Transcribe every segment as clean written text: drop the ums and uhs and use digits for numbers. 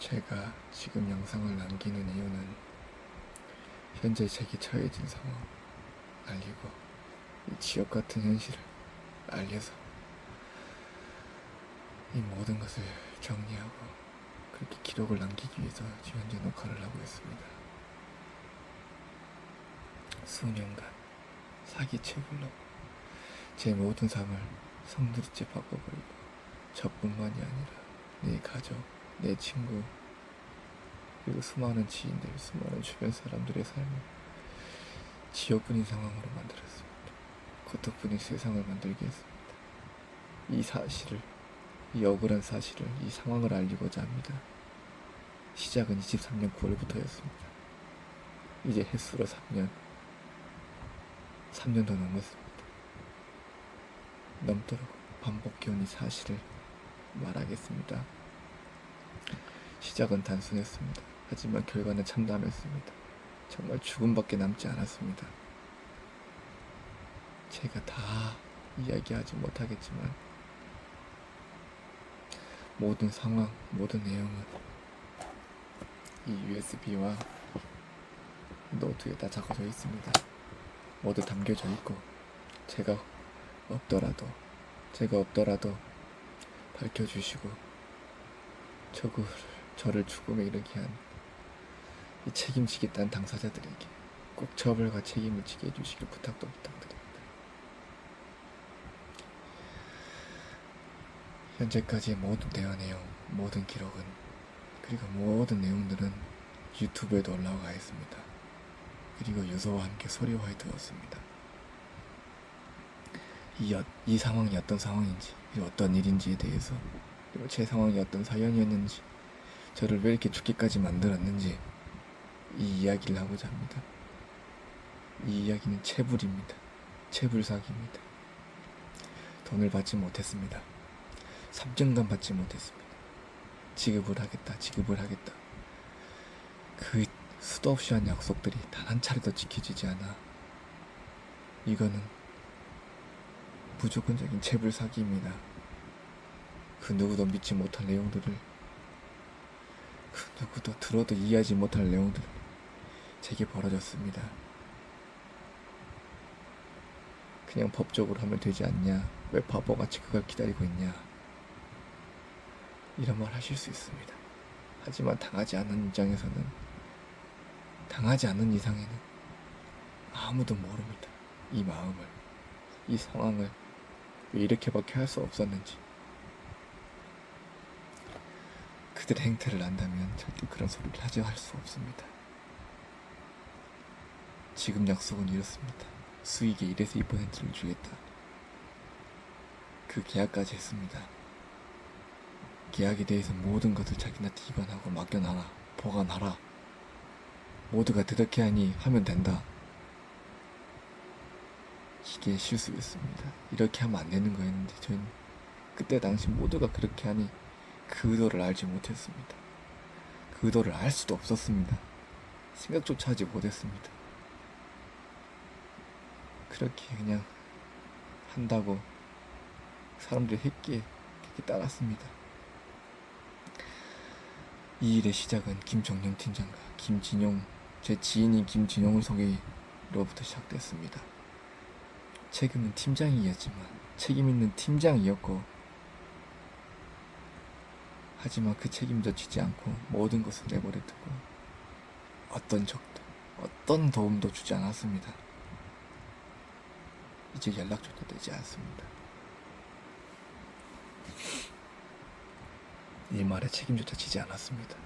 제가 지금 영상을 남기는 이유는 현재 제게 처해진 상황 알리고 이 지옥 같은 현실을 알려서 이 모든 것을 정리하고 그렇게 기록을 남기기 위해서 지금 현재 녹화를 하고 있습니다. 수년간 사기채굴로 제 모든 삶을 성드리째 바꿔버리고 저뿐만이 아니라 내 가족, 내 친구, 그리고 수많은 지인들, 수많은 주변 사람들의 삶을 지옥뿐인 상황으로 만들었습니다. 고통뿐인 세상을 만들게 했습니다. 이 사실을, 이 억울한 사실을, 이 상황을 알리고자 합니다. 시작은 23년 9월부터였습니다. 이제 횟수로 3년도 넘었습니다. 넘도록 반복해온 이 사실을 말하겠습니다. 시작은 단순했습니다. 하지만 결과는 참담했습니다. 정말 죽음밖에 남지 않았습니다. 제가 다 이야기하지 못하겠지만 모든 상황, 모든 내용은 이 USB와 노트에 다 적어져 있습니다. 모두 담겨져 있고 제가 없더라도 밝혀주시고 저를 죽음에 이르게 한 이 책임지겠다는 당사자들에게 꼭 처벌과 책임을 지게 해주시길 부탁드립니다. 현재까지의 모든 대화 내용, 모든 기록은, 그리고 모든 내용들은 유튜브에도 올라가 있습니다. 그리고 유서와 함께 소리화해 두었습니다. 이 상황이 어떤 상황인지, 그리고 어떤 일인지에 대해서, 그리고 제 상황이 어떤 사연이었는지, 저를 왜 이렇게 죽기까지 만들었는지 이 이야기를 하고자 합니다. 이 이야기는 체불입니다. 체불사기입니다. 돈을 받지 못했습니다. 3년간 받지 못했습니다. 지급을 하겠다. 그 수도 없이 한 약속들이 단 한 차례도 지켜지지 않아. 이거는 무조건적인 체불사기입니다. 그 누구도 믿지 못할 내용들을, 그 누구도 들어도 이해하지 못할 내용들을 제게 벌어졌습니다. 그냥 법적으로 하면 되지 않냐? 왜 바보같이 그걸 기다리고 있냐? 이런 말 하실 수 있습니다. 하지만 당하지 않는 입장에서는, 당하지 않는 이상에는 아무도 모릅니다. 이 마음을, 이 상황을 왜 이렇게밖에 할 수 없었는지. 그들의 행태를 안다면 절대 그런 소리를 할 수 없습니다. 지금 약속은 이렇습니다. 수익의 1에서 2%를 주겠다. 그 계약까지 했습니다. 계약에 대해서 모든 것을 자기한테 입안하고 맡겨놔라. 보관하라. 모두가 그렇게 하면 된다. 이게 실수였습니다. 이렇게 하면 안 되는 거였는데 저희는 그때 당시 모두가 그렇게 하니 그 의도를 알지 못했습니다. 그 의도를 알 수도 없었습니다. 생각조차 하지 못했습니다. 그렇게 그냥 한다고 사람들이 했기에 그렇게 따랐습니다. 이 일의 시작은 김정영 팀장과 김진용, 제 지인인 김진용을 소개로부터 시작됐습니다. 책임은 팀장이었지만 책임 있는 팀장이었고, 하지만 그 책임도 지지 않고 모든 것을 내버려두고 어떤 적도, 어떤 도움도 주지 않았습니다. 이제 연락조차 되지 않습니다. 이 말에 책임조차 지지 않았습니다.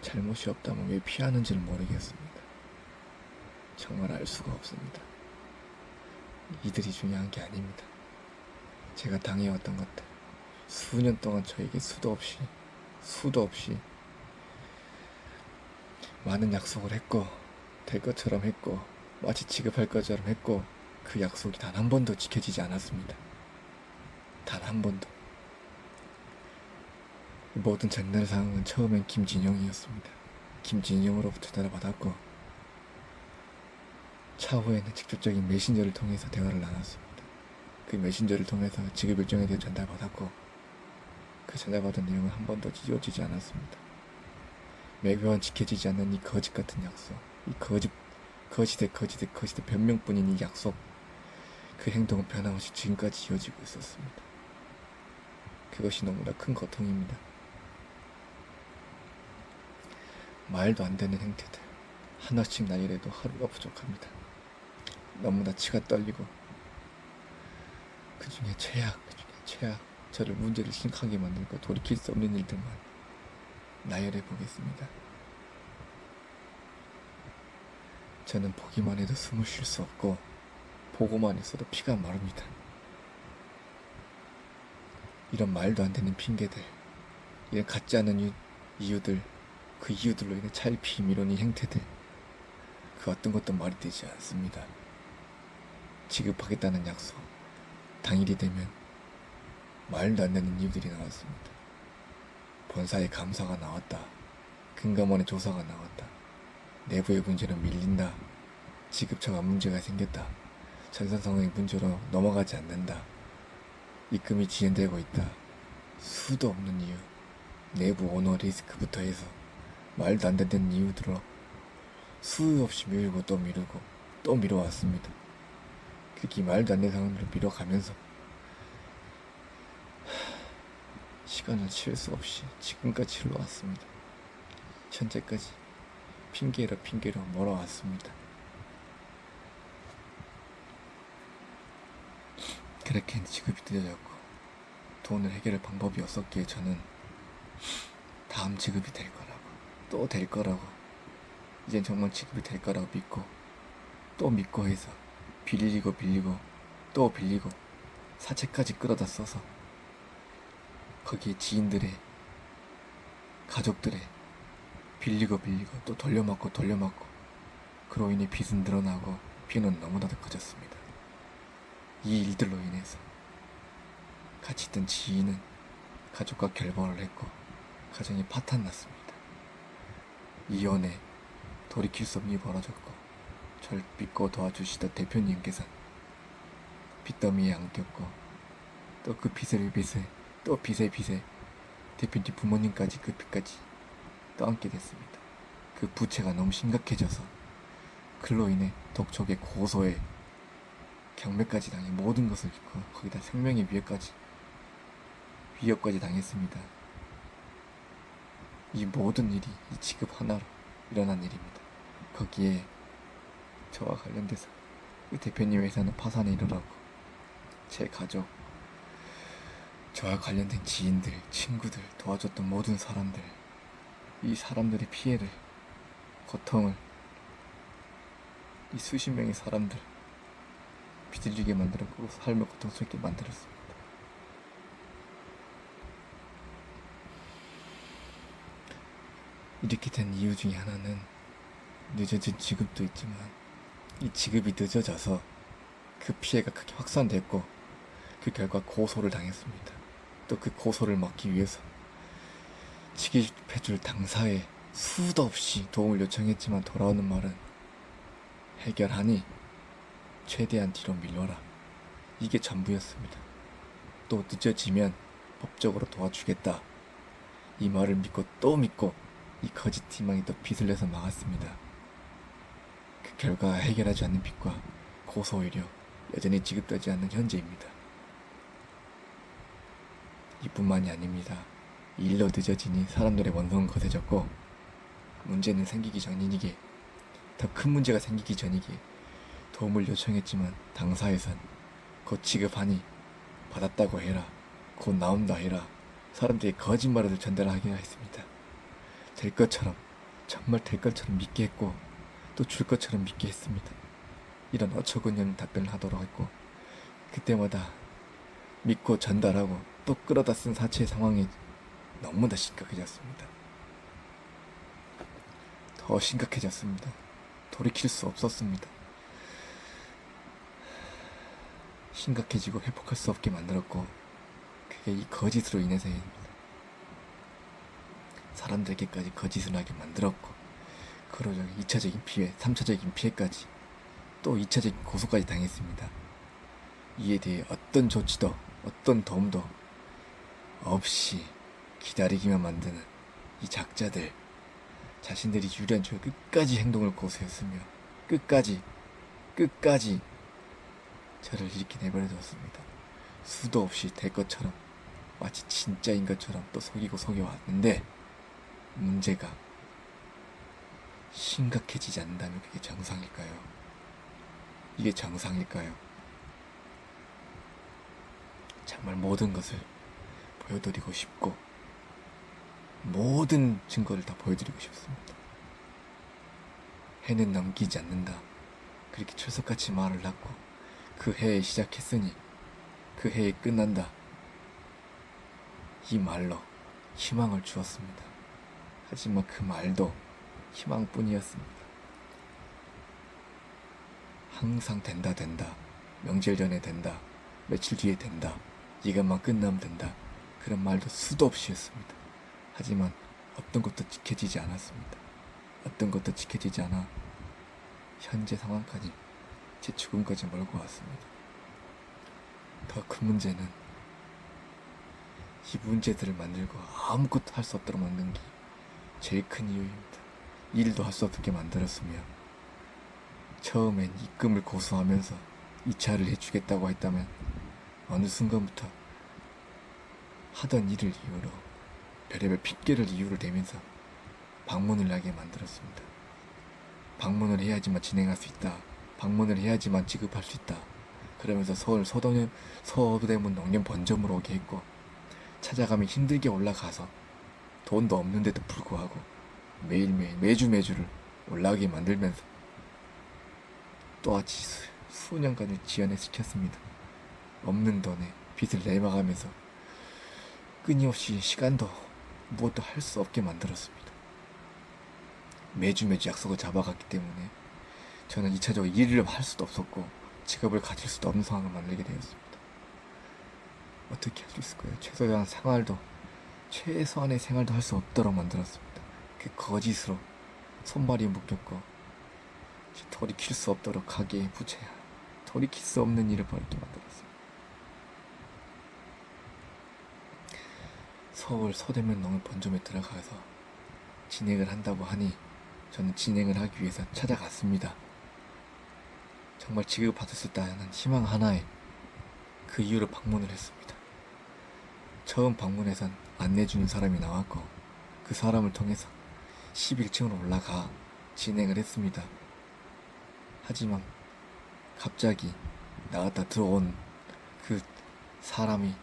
잘못이 없다면 왜 피하는지를 모르겠습니다. 정말 알 수가 없습니다. 이들이 중요한 게 아닙니다. 제가 당해왔던 것들, 수년 동안 저에게 수도 없이 많은 약속을 했고, 될 것처럼 했고, 마치 지급할 것처럼 했고, 그 약속이 단 한 번도 지켜지지 않았습니다. 단 한 번도. 모든 전달 상황은 처음엔 김진영이었습니다. 김진영으로부터 전화를 받았고, 차후에는 직접적인 메신저를 통해서 대화를 나눴습니다. 그 메신저를 통해서 지급 일정에 대해 전달받았고, 그 전해받은 내용은 한 번도 지워지지 않았습니다. 매번 지켜지지 않는 이 거짓 같은 약속, 이 거짓의 변명뿐인 이 약속, 그 행동은 변함없이 지금까지 이어지고 있었습니다. 그것이 너무나 큰 고통입니다. 말도 안 되는 행태들, 하나씩 나열해도 하루가 부족합니다. 너무나 치가 떨리고 그 중에 최악, 저를 문제를 심각하게 만들고 돌이킬 수 없는 일들만 나열해 보겠습니다. 저는 보기만 해도 숨을 쉴 수 없고 보고만 있어도 피가 마릅니다. 이런 말도 안 되는 핑계들, 이런 같지 않은 이유들, 그 이유들로 인해 차일피일 미루는 행태들, 그 어떤 것도 말이 되지 않습니다. 지급하겠다는 약속, 당일이 되면 말도 안 되는 이유들이 나왔습니다. 본사에 감사가 나왔다, 금감원에 조사가 나왔다, 내부의 문제로 밀린다, 지급처가 문제가 생겼다, 전산상황의 문제로 넘어가지 않는다, 입금이 지연되고 있다, 수도 없는 이유, 내부 오너 리스크부터 해서 말도 안 되는 이유들로 수요 없이 미루고 또 미루고 또 미뤄왔습니다. 그게 말도 안 되는 상황으로 미뤄가면서 시간을 칠 수 없이 지금까지 흘러왔습니다. 현재까지 핑계로 멀어왔습니다. 그렇게 지급이 늦어졌고 돈을 해결할 방법이 없었기에 저는 다음 지급이 될 거라고, 또 될 거라고, 이젠 정말 지급이 될 거라고 믿고 또 믿고 해서 빌리고 또 빌리고 사채까지 끌어다 써서 거기에 지인들의, 가족들의 빌리고 또 돌려막고 그로 인해 빚은 늘어나고 빚은 너무나도 커졌습니다. 이 일들로 인해서 같이 있던 지인은 가족과 결별을 했고 가정이 파탄났습니다. 이혼에 돌이킬 수 없는 일이 벌어졌고 절 믿고 도와주시던 대표님께서 빚더미에 안겼고 또 그 빚에 또 빚에 대표님 부모님까지 그 빚까지 떠안게 됐습니다. 그 부채가 너무 심각해져서 그로 인해 독촉에 고소에 경매까지 당해 모든 것을 잃고 거기다 생명의 위협까지 당했습니다. 이 모든 일이 이 지급 하나로 일어난 일입니다. 거기에 저와 관련돼서 그 대표님 회사는 파산에 이르렀고 제 가족, 저와 관련된 지인들, 친구들, 도와줬던 모든 사람들, 이 사람들의 피해를, 고통을 이 수십 명의 사람들 비틀리게 만들었고 삶을 고통스럽게 만들었습니다. 이렇게 된 이유 중에 하나는 늦어진 지급도 있지만 이 지급이 늦어져서 그 피해가 크게 확산됐고 그 결과 고소를 당했습니다. 또 그 고소를 막기 위해서 지급해줄 당사에 수도 없이 도움을 요청했지만 돌아오는 말은 해결하니 최대한 뒤로 밀려라, 이게 전부였습니다. 또 늦어지면 법적으로 도와주겠다, 이 말을 믿고 또 믿고 이 거짓 희망이 또 빚을 내서 막았습니다. 그 결과 해결하지 않는 빚과 고소 오히려 여전히 지급되지 않는 현재입니다. 이뿐만이 아닙니다. 이 일로 늦어지니 사람들의 원성은 거세졌고 문제는 생기기 전이기에, 더 큰 문제가 생기기 전이기에 도움을 요청했지만 당사에선 곧 지급하니 받았다고 해라, 곧 나온다 해라, 사람들이 거짓말을 전달하기가 했습니다. 될 것처럼, 정말 될 것처럼 믿게 했고 또 줄 것처럼 믿게 했습니다. 이런 어처구니없는 답변을 하도록 했고 그때마다 믿고 전달하고 또 끌어다 쓴 사체의 상황이 너무나 심각해졌습니다. 더 심각해졌습니다. 돌이킬 수 없었습니다. 심각해지고 회복할 수 없게 만들었고 그게 이 거짓으로 인해서입니다. 사람들에게까지 거짓을 하게 만들었고 그로 2차적인 피해, 3차적인 피해까지 또 2차적인 고소까지 당했습니다. 이에 대해 어떤 조치도 어떤 도움도 없이 기다리기만 만드는 이 작자들, 자신들이 유리한 저의 끝까지 행동을 고수했으며 끝까지 저를 이렇게 내버려뒀습니다. 수도 없이 될 것처럼, 마치 진짜인 것처럼 또 속이고 속여왔는데, 문제가 심각해지지 않는다면 그게 정상일까요? 이게 정상일까요? 정말 모든 것을 보여드리고 싶고 모든 증거를 다 보여드리고 싶습니다. 해는 넘기지 않는다, 그렇게 철석같이 말을 하고 그 해에 시작했으니 그 해에 끝난다, 이 말로 희망을 주었습니다. 하지만 그 말도 희망뿐이었습니다. 항상 된다, 명절 전에 된다, 며칠 뒤에 된다, 이것만 끝나면 된다, 그런 말도 수도 없이 했습니다. 하지만 어떤 것도 지켜지지 않았습니다. 어떤 것도 지켜지지 않아 현재 상황까지, 제 죽음까지 몰고 왔습니다. 더 큰 문제는 이 문제들을 만들고 아무것도 할 수 없도록 만든 게 제일 큰 이유입니다. 일도 할 수 없게 만들었으며, 처음엔 입금을 고수하면서 이 차를 해주겠다고 했다면 어느 순간부터 하던 일을 이유로 별의별 핑계를 이유로 대면서 방문을 하게 만들었습니다. 방문을 해야지만 진행할 수 있다, 방문을 해야지만 지급할 수 있다, 그러면서 서울 서대문 농협 본점으로 오게 했고, 찾아가면 힘들게 올라가서 돈도 없는데도 불구하고 매일매일 매주를 올라가게 만들면서 또다시 수년간을 지연을 시켰습니다. 없는 돈에 빚을 내막하면서 끊임없이 시간도 무엇도 할 수 없게 만들었습니다. 매주 약속을 잡아갔기 때문에 저는 2차적으로 일을 할 수도 없었고 직업을 가질 수도 없는 상황을 만들게 되었습니다. 어떻게 할 수 있을까요? 최소한의 생활도 할 수 없도록 만들었습니다. 그 거짓으로 손발이 묶였고 돌이킬 수 없도록 가게에 부채야 돌이킬 수 없는 일을 벌게 만들었습니다. 서울 서대문 농협 본점에 들어가서 진행을 한다고 하니 저는 진행을 하기 위해서 찾아갔습니다. 정말 지급받을 수 있다는 희망 하나에 그 이유로 방문을 했습니다. 처음 방문해선 안내주는 사람이 나왔고 그 사람을 통해서 11층으로 올라가 진행을 했습니다. 하지만 갑자기 나갔다 들어온 그 사람이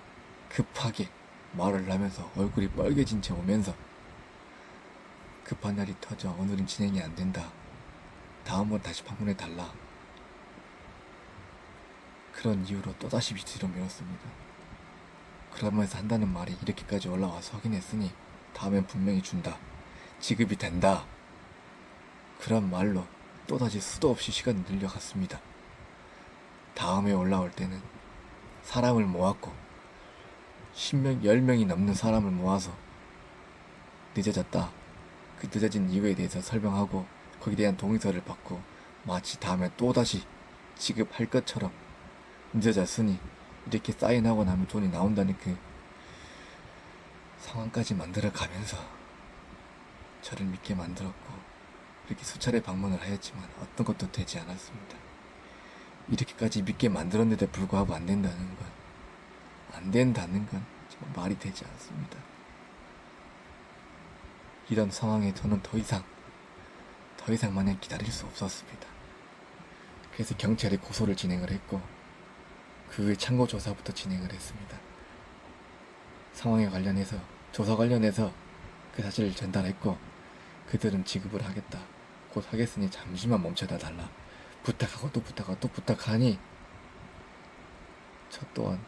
급하게 말을 하면서 얼굴이 빨개진 채 오면서 급한 날이 터져 오늘은 진행이 안 된다, 다음번 다시 방문해 달라, 그런 이유로 또다시 밑으로 밀었습니다. 그러면서 한다는 말이 이렇게까지 올라와서 확인했으니 다음엔 분명히 준다, 지급이 된다, 그런 말로 또다시 수도 없이 시간이 늘려갔습니다. 다음에 올라올 때는 사람을 모았고 10명, 10명이 넘는 사람을 모아서 늦어졌다, 그 늦어진 이유에 대해서 설명하고 거기에 대한 동의서를 받고 마치 다음에 또다시 지급할 것처럼 늦어졌으니 이렇게 사인하고 나면 돈이 나온다는 그 상황까지 만들어가면서 저를 믿게 만들었고, 이렇게 수차례 방문을 하였지만 어떤 것도 되지 않았습니다. 이렇게까지 믿게 만들었는데 불구하고 안 된다는 건 정말 말이 되지 않습니다. 이런 상황에 저는 더 이상 마냥 기다릴 수 없었습니다. 그래서 경찰에 고소를 진행을 했고 그 후에 참고 조사부터 진행을 했습니다. 상황에 관련해서 조사 관련해서 그 사실을 전달했고, 그들은 지급을 하겠다, 곧 하겠으니 잠시만 멈춰다 달라 부탁하고 또 부탁하니 저 또한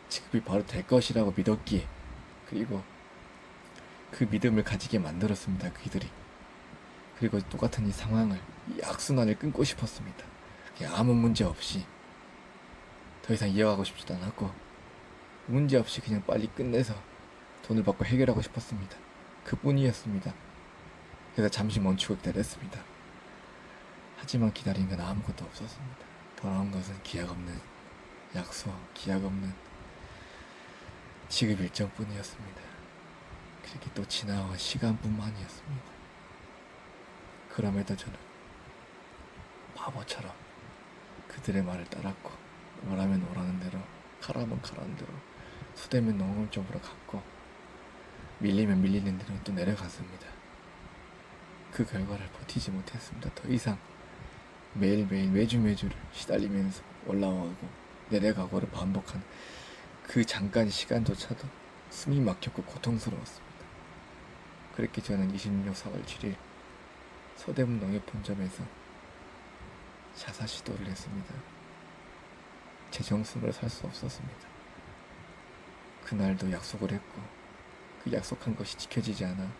지급이 바로 될 것이라고 믿었기에, 그리고 그 믿음을 가지게 만들었습니다. 그들이. 그리고 똑같은 이 상황을, 이 악순환을 끊고 싶었습니다. 아무 문제 없이 더 이상 이어가고 싶지도 않았고 문제 없이 그냥 빨리 끝내서 돈을 받고 해결하고 싶었습니다. 그뿐이었습니다. 그래서 잠시 멈추고 기다렸습니다. 하지만 기다린 건 아무것도 없었습니다. 돌아온 것은 기약 없는 약속, 기약 없는 지급 일정뿐이었습니다. 그렇게 또 지나온 시간뿐만이었습니다. 그럼에도 저는 바보처럼 그들의 말을 따랐고, 오라면 오라는 대로, 가라면 가라는 대로, 수대면 농업 쪽으로 갔고, 밀리면 밀리는 대로 또 내려갔습니다. 그 결과를 버티지 못했습니다. 더 이상 매일매일 매주매주를 시달리면서 올라오고 내려가고를 반복한 그 잠깐 시간조차도 숨이 막혔고 고통스러웠습니다. 그렇게 저는 26년 4월 7일 서대문 농협본점에서 자살 시도를 했습니다. 제 정신으로 살 수 없었습니다. 그날도 약속을 했고 그 약속한 것이 지켜지지 않아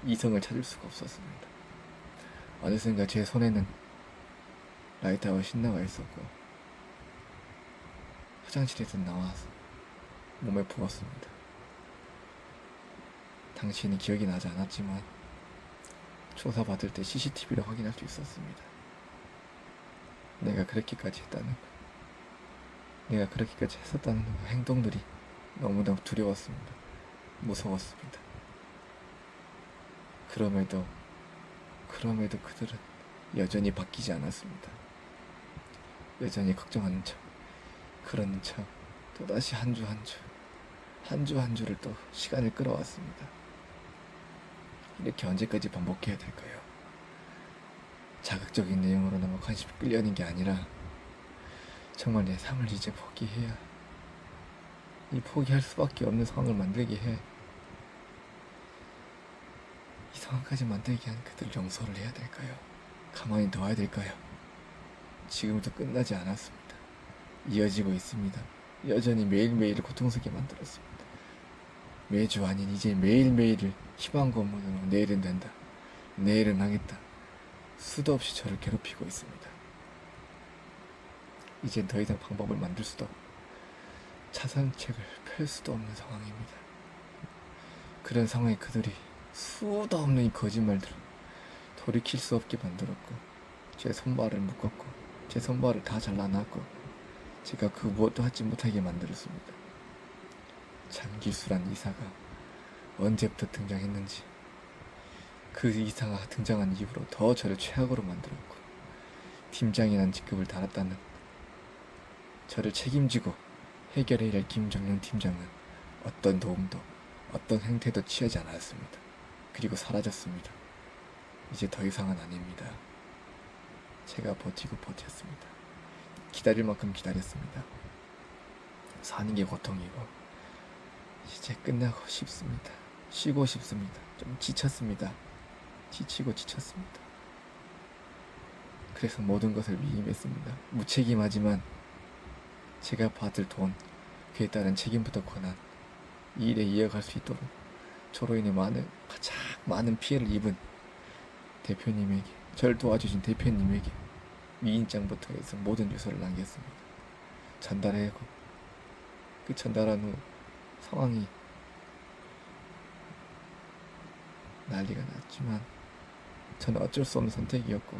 이성을 찾을 수가 없었습니다. 어느샌가 제 손에는 라이터와 신나가 있었고 화장실에서 나와서 몸에 부었습니다. 당시에는 기억이 나지 않았지만 조사받을 때 CCTV를 확인할 수 있었습니다. 내가 그렇게까지 했다는 거, 내가 그렇게까지 했었다는 거, 행동들이 너무나 두려웠습니다. 무서웠습니다. 그럼에도 그들은 여전히 바뀌지 않았습니다. 여전히 걱정하는 척, 그런 척, 또다시 한 주 한 주를 또 시간을 끌어왔습니다. 이렇게 언제까지 반복해야 될까요? 자극적인 내용으로나마 관심이 끌려는 게 아니라 정말 내 삶을 이제 포기해야, 이 포기할 수밖에 없는 상황을 만들게 해, 이 상황까지 만들게 한 그들을 용서를 해야 될까요? 가만히 둬야 될까요? 지금도 끝나지 않았습니다. 이어지고 있습니다. 여전히 매일매일을 고통스럽게 만들었습니다. 매주 아닌 이제 매일매일을 희망 고문으로 내일은 된다, 내일은 하겠다, 수도 없이 저를 괴롭히고 있습니다. 이젠 더 이상 방법을 만들 수도, 차선책을 펼 수도 없는 상황입니다. 그런 상황에 그들이 수도 없는 이 거짓말들을 돌이킬 수 없게 만들었고, 제 손발을 묶었고, 제 손발을 다 잘라놨고, 제가 그 무엇도 하지 못하게 만들었습니다. 장기수란 이사가 언제부터 등장했는지, 그 이사가 등장한 이후로 더 저를 최악으로 만들었고, 팀장이란 직급을 달았다는 저를 책임지고 해결해야 할 김정영 팀장은 어떤 도움도 어떤 행태도 취하지 않았습니다. 그리고 사라졌습니다. 이제 더 이상은 아닙니다. 제가 버티고 버텼습니다. 기다릴 만큼 기다렸습니다. 사는 게 고통이고 이제 끝나고 싶습니다. 쉬고 싶습니다. 좀 지쳤습니다. 지치고 지쳤습니다. 그래서 모든 것을 위임했습니다. 무책임하지만 제가 받을 돈, 그에 따른 책임부터 권한, 이 일에 이어갈 수 있도록 저로 인해 가장 많은 피해를 입은 대표님에게, 저를 도와주신 대표님에게 위임장부터 해서 모든 유서를 남겼습니다. 전달하고, 그 전달한 후 상황이 난리가 났지만 저는 어쩔 수 없는 선택이었고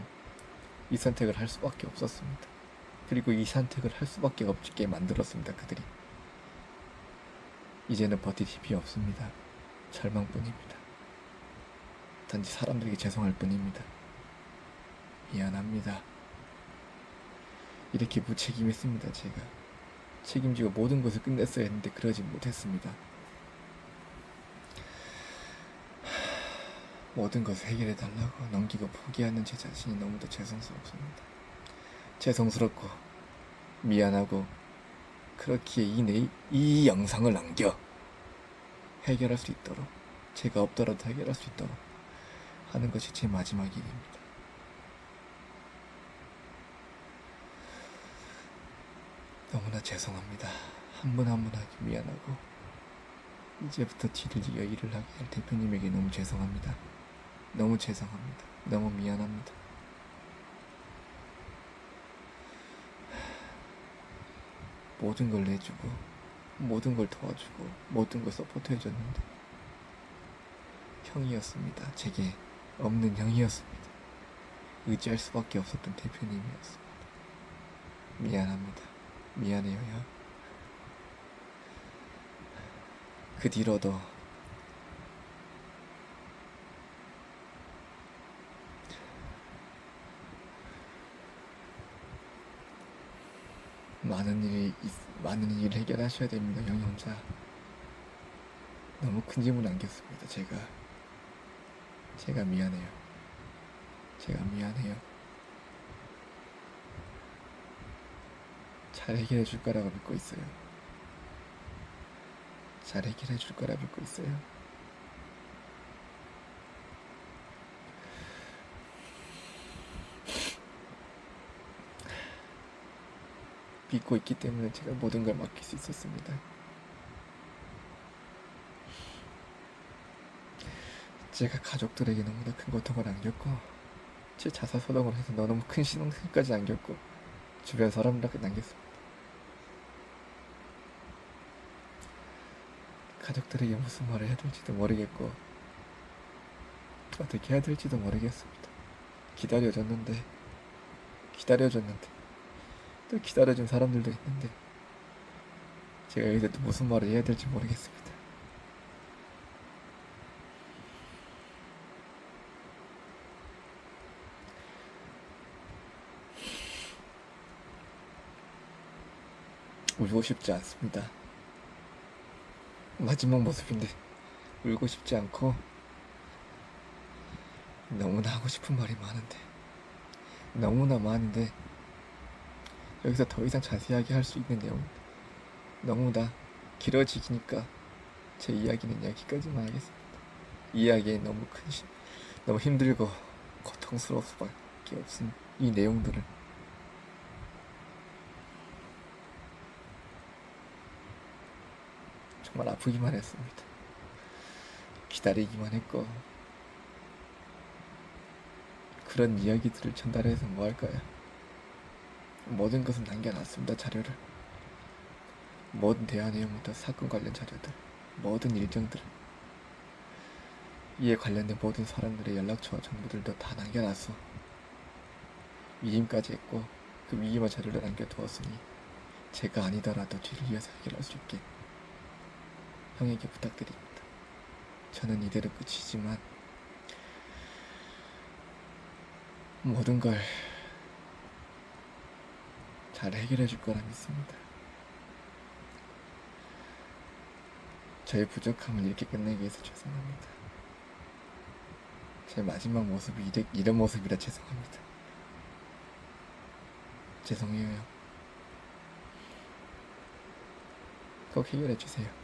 이 선택을 할 수밖에 없었습니다. 그리고 이 선택을 할 수밖에 없게 만들었습니다. 그들이. 이제는 버틸 힘이 없습니다. 절망뿐입니다. 단지 사람들에게 죄송할 뿐입니다. 미안합니다. 이렇게 무책임했습니다. 제가 책임지고 모든 것을 끝냈어야 했는데 그러지 못했습니다. 모든 것을 해결해달라고 넘기고 포기하는 제 자신이 너무도 죄송스럽습니다. 죄송스럽고 미안하고, 그렇기에 이 영상을 남겨 해결할 수 있도록, 제가 없더라도 해결할 수 있도록 하는 것이 제 마지막 일입니다. 너무나 죄송합니다. 한 분 한 분에게 미안하고, 이제부터 뒤를 이어 일을 하게 할 대표님에게 너무 죄송합니다. 너무 죄송합니다. 너무 미안합니다. 모든 걸 내주고 모든 걸 도와주고 모든 걸 서포트해줬는데 형이었습니다. 제게 없는 형이었습니다. 의지할 수밖에 없었던 대표님이었습니다. 미안합니다. 미안해요, 형. 그 뒤로도 많은 일을 해결하셔야 됩니다. 형이 혼자 너무 큰 짐을 안겼습니다. 제가 미안해요. 제가 미안해요. 잘 해결해 줄 거라고 믿고 있어요. 잘 해결해 줄 거라 믿고 있어요. 믿고 있기 때문에 제가 모든 걸 맡길 수 있었습니다. 제가 가족들에게 너무나 큰 고통을 안겼고 제 자살소동을 해서 너무 큰 신앙까지 안겼고 주변 사람들한테 남겼습니다. 가족들에게 무슨 말을 해야 될지도 모르겠고 어떻게 해야 될지도 모르겠습니다. 기다려줬는데 또 기다려준 사람들도 있는데 제가 여기서 또 무슨 말을 해야 될지 모르겠습니다. 울고 싶지 않습니다. 마지막 모습인데 울고 싶지 않고 너무나 하고 싶은 말이 너무나 많은데 여기서 더 이상 자세하게 할 수 있는 내용 너무나 길어지니까 제 이야기는 여기까지만 하겠습니다. 이야기에 너무 힘들고 고통스러울 수밖에 없은 이 내용들을 정말 아프기만 했습니다. 기다리기만 했고 그런 이야기들을 전달해서 뭐 할까요? 모든 것은 남겨놨습니다. 자료를 모든 대화 내용부터 사건 관련 자료들 모든 일정들 이에 관련된 모든 사람들의 연락처와 정보들도 다 남겨놨어. 위임까지 했고 그 위임한 자료를 남겨두었으니 제가 아니더라도 뒤를 이어서 해결할 수 있게 형에게 부탁드립니다. 저는 이대로 끝이지만 모든 걸 잘 해결해 줄 거라 믿습니다. 저의 부족함을 이렇게 끝내기 위해서 죄송합니다. 제 마지막 모습이 이런 모습이라 죄송합니다. 죄송해요. 꼭 해결해 주세요.